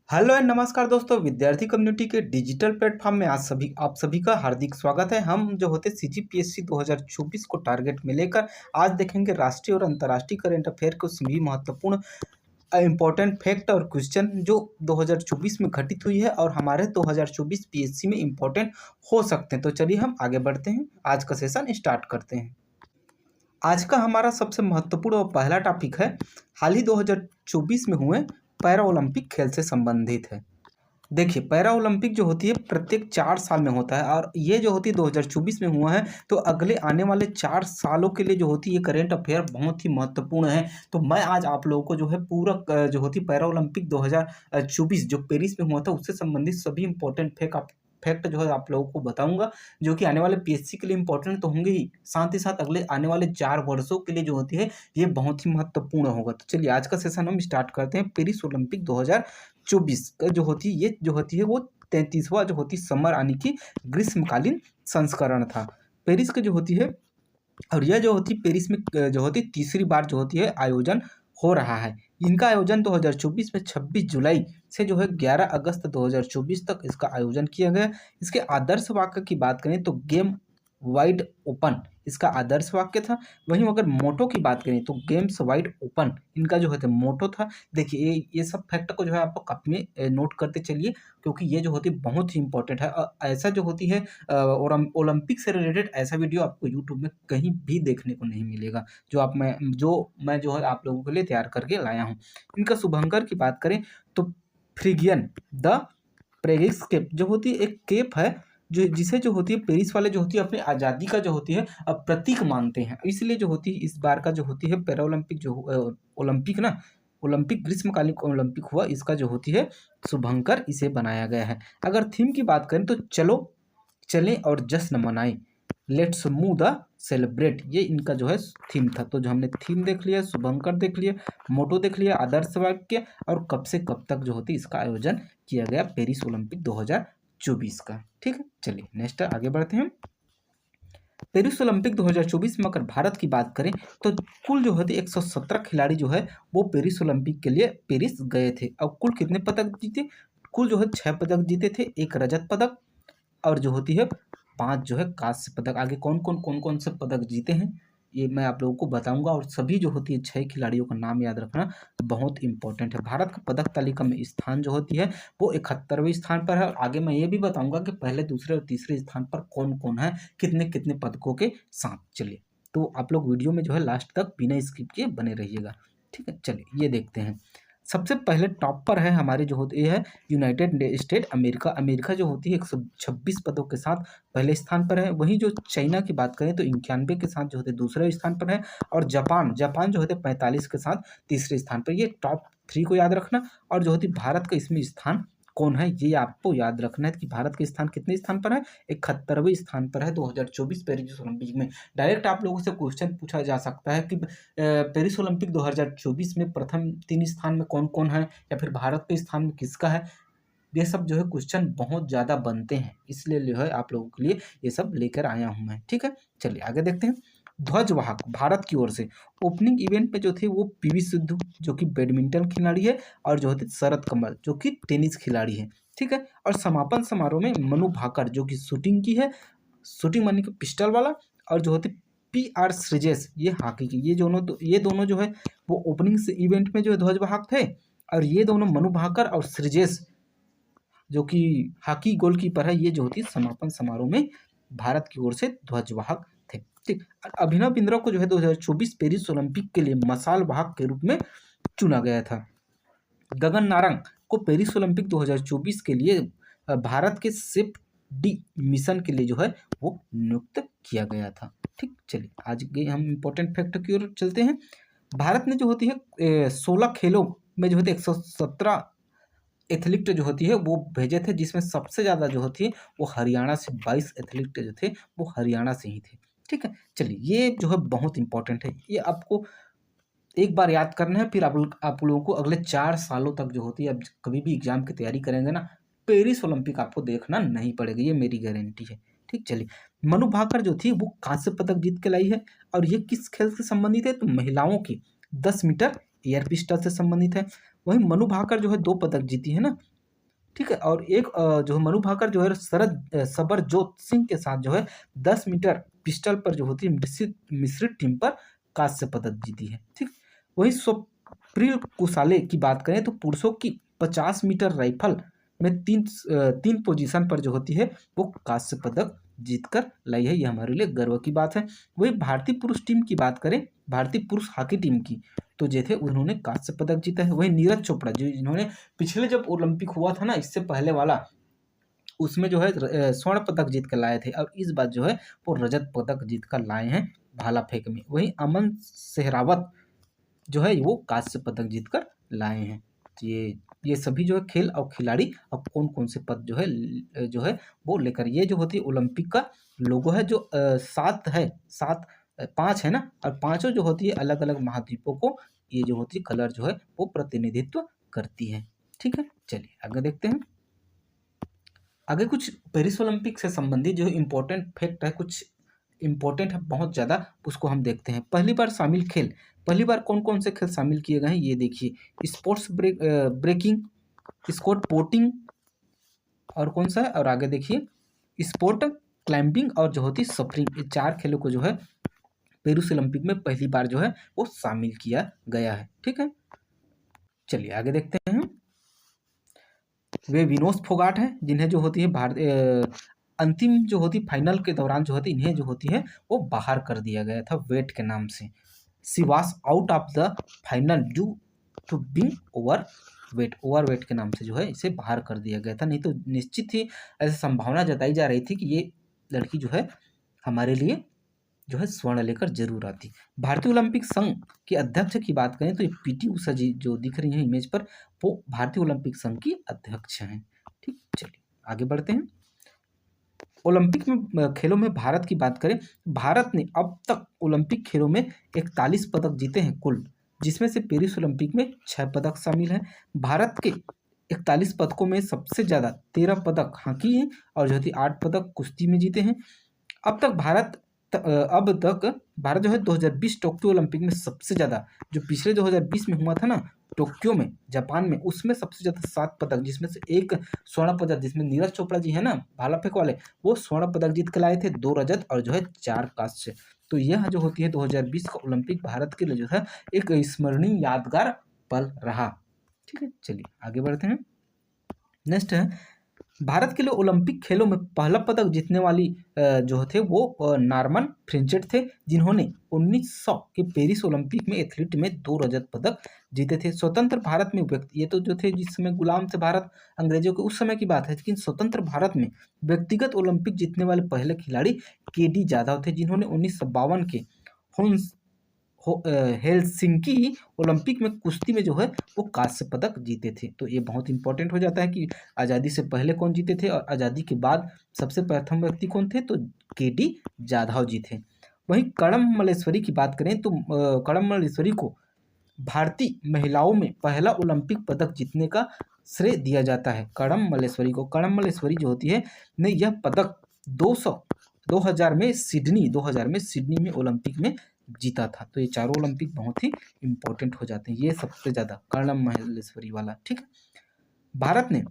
Hello and नमस्कार दोस्तों, विद्यार्थी कम्युनिटी के डिजिटल प्लेटफॉर्म में आज आप सभी का हार्दिक स्वागत है। हम जो होते सीजीपीएससी 2024 को टारगेट में लेकर आज देखेंगे राष्ट्रीय और अंतर्राष्ट्रीय करंट अफेयर के सभी महत्वपूर्ण इंपॉर्टेंट फैक्ट और क्वेश्चन जो 2024 में घटित हुई है और हमारे 2024 पीएससी में इंपॉर्टेंट हो सकते हैं। तो चलिए हम आगे बढ़ते हैं, आज का सेशन स्टार्ट करते हैं। आज का हमारा सबसे महत्वपूर्ण और पहला टॉपिक है, हाल ही 2024 में हुए पैरा ओलंपिक खेल से संबंधित है। देखिए, पैरा ओलंपिक जो होती है प्रत्येक 4 साल में होता है और ये जो होती है 2024 में हुआ है। तो अगले आने वाले 4 सालों के लिए जो होती है करंट अफेयर बहुत ही महत्वपूर्ण है। तो मैं आज आप लोगों को जो है पूरा जो होती है पैरा ओलंपिक 2024 जो पेरिस में हुआ था उससे संबंधित सभी इंपॉर्टेंट फैक्ट जो है आप लोगों को बताऊंगा, जो कि आने वाले पीएससी के लिए इंपॉर्टेंट तो होंगे ही, साथ ही साथ अगले आने वाले 4 वर्षों के लिए जो होती है ये बहुत ही महत्वपूर्ण होगा। तो चलिए आज का सेशन हम स्टार्ट करते हैं। पेरिस ओलंपिक 2024 का जो होती है ये जो होती है वो 33वां जो होती है समर यानी कि ग्रीष्मकालीन संस्करण था पेरिस की जो होती है। और यह जो होती है पेरिस में जो होती है तीसरी बार जो होती है आयोजन हो रहा है। इनका आयोजन 2024 में 26 जुलाई से जो है 11 अगस्त 2024 तक इसका आयोजन किया गया। इसके आदर्श वाक्य की बात करें तो गेम वाइड ओपन इसका आदर्श वाक्य था। वहीं अगर मोटो की बात करें तो गेम्स वाइड ओपन इनका जो है मोटो था। देखिए ये सब फैक्ट को जो है आप कॉपी में नोट करते चलिए, क्योंकि ये जो होती है बहुत ही इंपॉर्टेंट है। ऐसा जो होती है और ओलंपिक से रिलेटेड ऐसा वीडियो आपको यूट्यूब में कहीं भी देखने को नहीं मिलेगा, जो मैं जो है आप लोगों के लिए तैयार करके लाया हूँ। इनका शुभंकर की बात करें तो फ्रिगियन द प्रेगिक्स केप जो होती है एक केप है, जो जिसे जो होती है पेरिस वाले जो होती है अपनी आज़ादी का जो होती है अब प्रतीक मानते हैं। इसलिए जो होती है इस बार का जो होती है पैरा ओलंपिक जो ओलंपिक ना ओलंपिक ग्रीष्मकालीन ओलंपिक हुआ, इसका जो होती है शुभंकर इसे बनाया गया है। अगर थीम की बात करें तो चलो चलें और जश्न मनाएं, लेट्स मूव द सेलिब्रेट, ये इनका जो है थीम था। तो जो हमने थीम देख लिया, शुभंकर देख लिया, मोटो देख लिया, आदर्श वाक्य और कब से कब तक जो होती है इसका आयोजन किया गया पेरिस ओलंपिक 2024 का। ठीक है, चलिए नेक्स्ट आगे बढ़ते हैं। पेरिस ओलंपिक 2024 में अगर भारत की बात करें तो कुल जो होती 117 खिलाड़ी जो है वो पेरिस ओलंपिक के लिए पेरिस गए थे। और कुल कितने पदक जीते? कुल जो है 6 पदक जीते थे, एक रजत पदक और जो होती है 5 जो है कांस्य पदक। आगे कौन कौन से पदक जीते हैं ये मैं आप लोगों को बताऊंगा, और सभी जो होती है 6 खिलाड़ियों का नाम याद रखना बहुत इंपॉर्टेंट है। भारत का पदक तालिका में स्थान जो होती है वो 71वें स्थान पर है। और आगे मैं ये भी बताऊंगा कि पहले, दूसरे और तीसरे स्थान पर कौन कौन है, कितने कितने पदकों के साथ। चलिए, तो आप लोग वीडियो में जो है लास्ट तक बिना स्किप किए बने रहिएगा। ठीक है, चलिए ये देखते हैं। सबसे पहले टॉप पर है हमारे जो होती है यूनाइटेड स्टेट अमेरिका। अमेरिका जो होती है 126 पदों के साथ पहले स्थान पर है। वहीं जो चाइना की बात करें तो 91 के साथ जो होते दूसरे स्थान पर है। और जापान जो होते 45 के साथ तीसरे स्थान पर। ये टॉप 3 को याद रखना। और जो होती भारत का इसमें स्थान कौन है ये आपको याद रखना है कि भारत का स्थान कितने स्थान पर है, 71वें स्थान पर है 2024 पेरिस ओलंपिक में। डायरेक्ट आप लोगों से क्वेश्चन पूछा जा सकता है कि पेरिस ओलंपिक 2024 में प्रथम 3 स्थान में कौन कौन है, या फिर भारत के स्थान में किसका है। ये सब जो है क्वेश्चन बहुत ज़्यादा बनते हैं, इसलिए जो है आप लोगों के लिए ये सब लेकर आया हूँ मैं। ठीक है, चलिए आगे देखते हैं। ध्वजवाहक भारत की ओर से ओपनिंग इवेंट में जो थे वो पीवी सिंधु जो कि बैडमिंटन खिलाड़ी है, और जो होते शरद कमल जो कि टेनिस खिलाड़ी है। ठीक है, और समापन समारोह में मनु भाकर जो कि शूटिंग की है, शूटिंग मानी कि पिस्टल वाला, और जो होती पी आर श्रीजेश ये हॉकी की। ये दोनों जो है वो ओपनिंग से इवेंट में जो है ध्वजवाहक थे। और ये दोनों मनु भाकर और श्रीजेश जो कि हॉकी गोलकीपर है, ये जो होती है समापन समारोह में भारत की ओर से ध्वजवाहक थे। ठीक, अभिनव बिंद्रा को जो है 2024 पेरिस ओलंपिक के लिए मशाल वाहक के रूप में चुना गया था। गगन नारंग को पेरिस ओलंपिक 2024 के लिए भारत के सेफ डी मिशन के लिए जो है वो नियुक्त किया गया था। ठीक, चलिए आज के हम इम्पोर्टेंट फैक्ट की ओर चलते हैं। भारत ने जो होती है 16 खेलों में जो होती है 117 एथलीट जो होती है वो भेजे थे, जिसमें सबसे ज़्यादा जो होती है वो हरियाणा से 22 एथलीट जो थे वो हरियाणा से ही थे। ठीक है, चलिए ये जो है बहुत इंपॉर्टेंट है, ये आपको एक बार याद करना है। फिर आप लोगों को अगले 4 सालों तक जो होती है, अब कभी भी एग्जाम की तैयारी करेंगे ना, पेरिस ओलंपिक आपको देखना नहीं पड़ेगा, ये मेरी गारंटी है। ठीक, चलिए मनु भाकर जो थी वो कांस्य पदक जीत के लाई है। और ये किस खेल से संबंधित है तो महिलाओं की 10 मीटर एयर पिस्टल से संबंधित है। वहीं मनु भाकर जो है 2 पदक जीती है ना, ठीक है। और एक जो है मनु भाकर जो है सबरजोत सिंह के साथ जो है 10 मीटर पिस्टल पर जो होती है मिश्रित टीम पर कांस्य पदक जीती है। ठीक। वही स्वप्निल कुसाले की बात करें तो पुरुषों की 50 मीटर राइफल में तीन पोजीशन पर जो होती है वो कांस्य पदक जीतकर लाई है। यह हमारे लिए गर्व की बात है। वही भारतीय पुरुष टीम की बात करें, भारतीय पुरुष हॉकी टीम की, तो जो थे उन्होंने कांस्य पदक जीता है। वही नीरज चोपड़ा जो जिन्होंने पिछले जब ओलंपिक हुआ था ना इससे पहले वाला, उसमें जो है स्वर्ण पदक जीत कर लाए थे, और इस बार जो है वो रजत पदक जीत कर लाए हैं भाला फेंक में। वही अमन सहरावत जो है वो कांस्य पदक जीत कर लाए हैं। तो ये सभी जो है खेल और खिलाड़ी अब कौन कौन से पद जो है वो लेकर, ये जो होती है ओलंपिक का लोगो है जो 7 है, 7 5 है ना, और पांचों जो होती है अलग अलग महाद्वीपों को ये जो होती है कलर जो है वो प्रतिनिधित्व करती है। ठीक है, चलिए आगे देखते हैं। आगे कुछ पेरिस ओलंपिक से संबंधित जो इम्पोर्टेंट फैक्ट है, कुछ इम्पोर्टेंट है बहुत ज़्यादा, उसको हम देखते हैं। पहली बार शामिल खेल, पहली बार कौन कौन से खेल शामिल किए गए हैं ये देखिए। स्पोर्ट्स ब्रेकिंग, स्पोर्ट पोटिंग, और कौन सा है, और आगे देखिए स्पोर्ट क्लाइंबिंग और जो होती है सफरिंग, ये 4 खेलों को जो है पेरिस ओलंपिक में पहली बार जो है वो शामिल किया गया है। ठीक है, चलिए आगे देखते हैं। वे विनोद फोगाट हैं जिन्हें जो होती है अंतिम जो होती फाइनल के दौरान जो होती इन्हें जो होती है वो बाहर कर दिया गया था वेट के नाम से। She was out of the final due to being overweight के नाम से जो है इसे बाहर कर दिया गया था। नहीं तो निश्चित ही ऐसी संभावना जताई जा रही थी कि ये लड़की जो है हमारे लिए जो है स्वर्ण लेकर जरूर आती। भारतीय ओलंपिक संघ के अध्यक्ष की बात करें तो ये पीटी उषा जी जो दिख रही हैं इमेज पर, वो भारतीय ओलंपिक संघ की अध्यक्ष हैं। ठीक, चलिए आगे बढ़ते हैं। ओलंपिक में खेलों में भारत की बात करें, भारत ने अब तक ओलंपिक खेलों में 41 पदक जीते हैं कुल, जिसमें से पेरिस ओलंपिक में 6 पदक शामिल हैं। भारत के 41 पदकों में सबसे ज़्यादा 13 पदक हॉकी हैं और जो है 8 पदक कुश्ती में जीते हैं। अब तक भारत जो है 2020 टोक्यो ओलंपिक में सबसे ज़्यादा, जो पिछले 2020 में हुआ था ना टोक्यो में जापान में, उसमें सबसे ज़्यादा 7 पदक, जिसमें से एक स्वर्ण पदक जिसमें नीरज चोपड़ा जी है ना भाला फेंक वाले, वो स्वर्ण पदक जीत के लाए थे, 2 रजत और जो है 4 कांस्य। तो यह जो होती है 2020 का ओलंपिक भारत के लिए जो है एक स्मरणीय यादगार पल रहा। ठीक है, चलिए आगे बढ़ते हैं। नेक्स्ट है भारत के लिए ओलंपिक खेलों में पहला पदक जीतने वाली जो थे वो नॉर्मन फ्रेंचेट थे, जिन्होंने 1900 के पेरिस ओलंपिक में एथलीट में 2 रजत पदक जीते थे। स्वतंत्र भारत में व्यक्ति, ये तो जो थे जिस समय गुलाम थे भारत अंग्रेजों के, उस समय की बात है, लेकिन स्वतंत्र भारत में व्यक्तिगत ओलंपिक जीतने वाले पहले खिलाड़ी केडी जाधव थे, जिन्होंने 1952 के हेलसिंकी ओलंपिक में कुश्ती में जो है वो कांस्य पदक जीते थे। तो ये बहुत इंपॉर्टेंट हो जाता है कि आज़ादी से पहले कौन जीते थे और आज़ादी के बाद सबसे प्रथम व्यक्ति कौन थे, तो केडी जाधव जी थे। वहीं कड़म मल्लेश्वरी की बात करें तो कड़म मल्लेश्वरी को भारतीय महिलाओं में पहला ओलंपिक पदक जीतने का श्रेय दिया जाता है। कड़म मल्लेश्वरी जो होती है ने यह पदक 2000 में सिडनी में ओलंपिक में जीता था। तो ये चारों ओलंपिक बहुत ही इंपॉर्टेंट हो जाते हैं, ये सबसे ज़्यादा कर्णम मल्लेश्वरी वाला। ठीक है,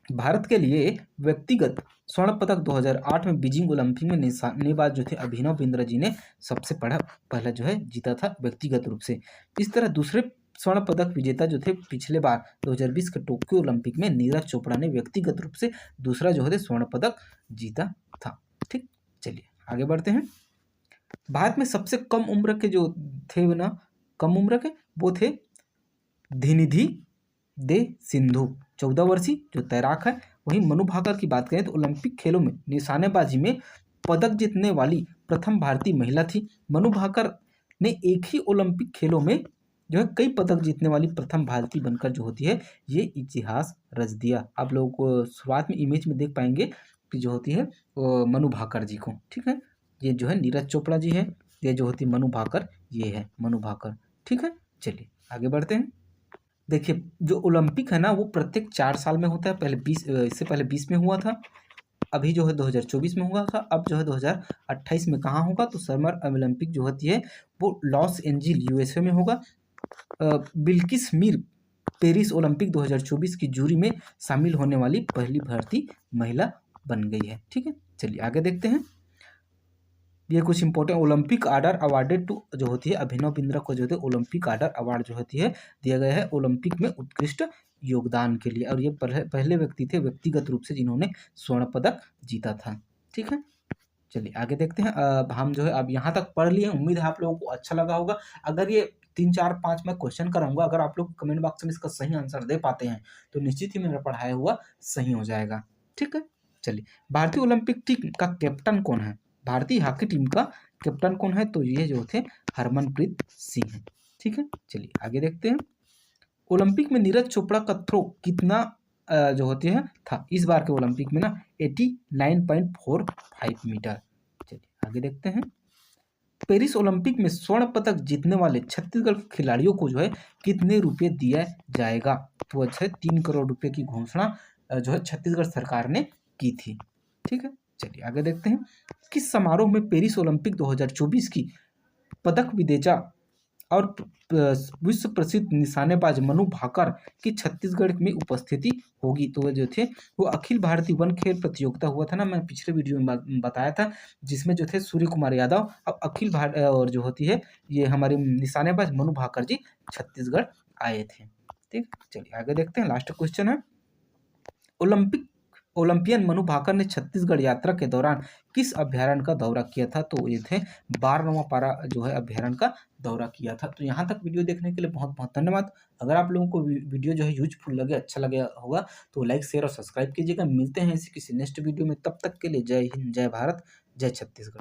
भारत के लिए व्यक्तिगत स्वर्ण पदक 2008 में बीजिंग ओलंपिक में निशानेबाज जो थे अभिनव बिंद्रा जी ने सबसे पहला जो है जीता था व्यक्तिगत रूप से। इस तरह दूसरे स्वर्ण पदक विजेता जो थे पिछले बार 2020 के टोक्यो ओलंपिक में नीरज चोपड़ा ने व्यक्तिगत रूप से दूसरा जो है स्वर्ण पदक जीता था। ठीक, चलिए आगे बढ़ते हैं। भारत में सबसे कम उम्र के जो थे ना, कम उम्र के वो थे धिनिधि दे सिंधु, 14 वर्षीय जो तैराक है। वहीं मनु भाकर की बात करें तो ओलंपिक खेलों में निशानेबाजी में पदक जीतने वाली प्रथम भारतीय महिला थी। मनु भाकर ने एक ही ओलंपिक खेलों में जो है कई पदक जीतने वाली प्रथम भारतीय बनकर जो होती है ये इतिहास रच दिया। आप लोगों को शुरुआत में इमेज में देख पाएंगे कि जो होती है मनु भाकर जी को। ठीक है, ये जो है नीरज चोपड़ा जी है, ये जो होती मनु भाकर, ये है मनु भाकर। ठीक है, चलिए आगे बढ़ते हैं। देखिए जो ओलंपिक है ना वो प्रत्येक 4 साल में होता है, पहले 20 इससे पहले 20 में हुआ था, अभी जो है 2024 में हुआ था, अब जो है 2028 में कहाँ होगा, तो समर ओलंपिक जो होती है वो लॉस एंजिल यूएसए में होगा। बिल्किस मीर पेरिस ओलंपिक 2024 की जूरी में शामिल होने वाली पहली भारतीय महिला बन गई है। ठीक है, चलिए आगे देखते हैं। ये कुछ important Olympic order awarded to जो होती है अभिनव बिंद्रा को जो होती है ओलंपिक आर्डर अवार्ड जो होती है दिया गया है ओलंपिक में उत्कृष्ट योगदान के लिए, और ये पहले व्यक्ति थे व्यक्तिगत रूप से जिन्होंने स्वर्ण पदक जीता था। ठीक है, चलिए आगे देखते हैं। अब हम जो है अब यहाँ तक पढ़ लिए, उम्मीद है आप लोगों को अच्छा लगा होगा। अगर ये 3 4 5 मैं क्वेश्चन कराऊंगा, अगर आप लोग कमेंट बॉक्स में इसका सही आंसर दे पाते हैं तो निश्चित ही मेरा पढ़ाया हुआ सही हो जाएगा। ठीक है, चलिए भारतीय ओलंपिक टीम का कैप्टन कौन है? भारतीय हॉकी टीम का कैप्टन कौन है? तो ये जो थे हरमनप्रीत सिंह है। ठीक है, चलिए आगे देखते हैं। ओलंपिक में नीरज चोपड़ा का थ्रो कितना जो होती है था इस बार के ओलंपिक में ना 89.45 मीटर। चलिए आगे देखते हैं। पेरिस ओलंपिक में स्वर्ण पदक जीतने वाले छत्तीसगढ़ के खिलाड़ियों को जो है कितने रुपए दिया जाएगा? तो अच्छा 3 करोड़ रुपए की घोषणा जो है छत्तीसगढ़ सरकार ने की थी। ठीक है, चलिए आगे देखते हैं। किस समारोह में पेरिस ओलंपिक 2024 की पदक विजेता और विश्व प्रसिद्ध निशानेबाज मनु भाकर की छत्तीसगढ़ में उपस्थिति होगी? तो वो जो थे वो अखिल भारतीय वन खेल प्रतियोगिता हुआ था ना, मैं पिछले वीडियो में बताया था, जिसमें जो थे सूर्य कुमार यादव और अखिल भारत और जो होती है ये हमारे निशानेबाज मनु भाकर जी छत्तीसगढ़ आए थे। ठीक, चलिए आगे देखते हैं। लास्ट क्वेश्चन है, ओलंपियन मनु भाकर ने छत्तीसगढ़ यात्रा के दौरान किस अभ्यारण्य का दौरा किया था? तो ये थे 12वां पारा जो है अभ्यारण्य का दौरा किया था। तो यहाँ तक वीडियो देखने के लिए बहुत बहुत धन्यवाद। अगर आप लोगों को वीडियो जो है यूजफुल लगे, अच्छा लगे होगा तो लाइक शेयर और सब्सक्राइब कीजिएगा। मिलते हैं इसी किसी नेक्स्ट वीडियो में, तब तक के लिए जय हिंद, जय भारत, जय छत्तीसगढ़।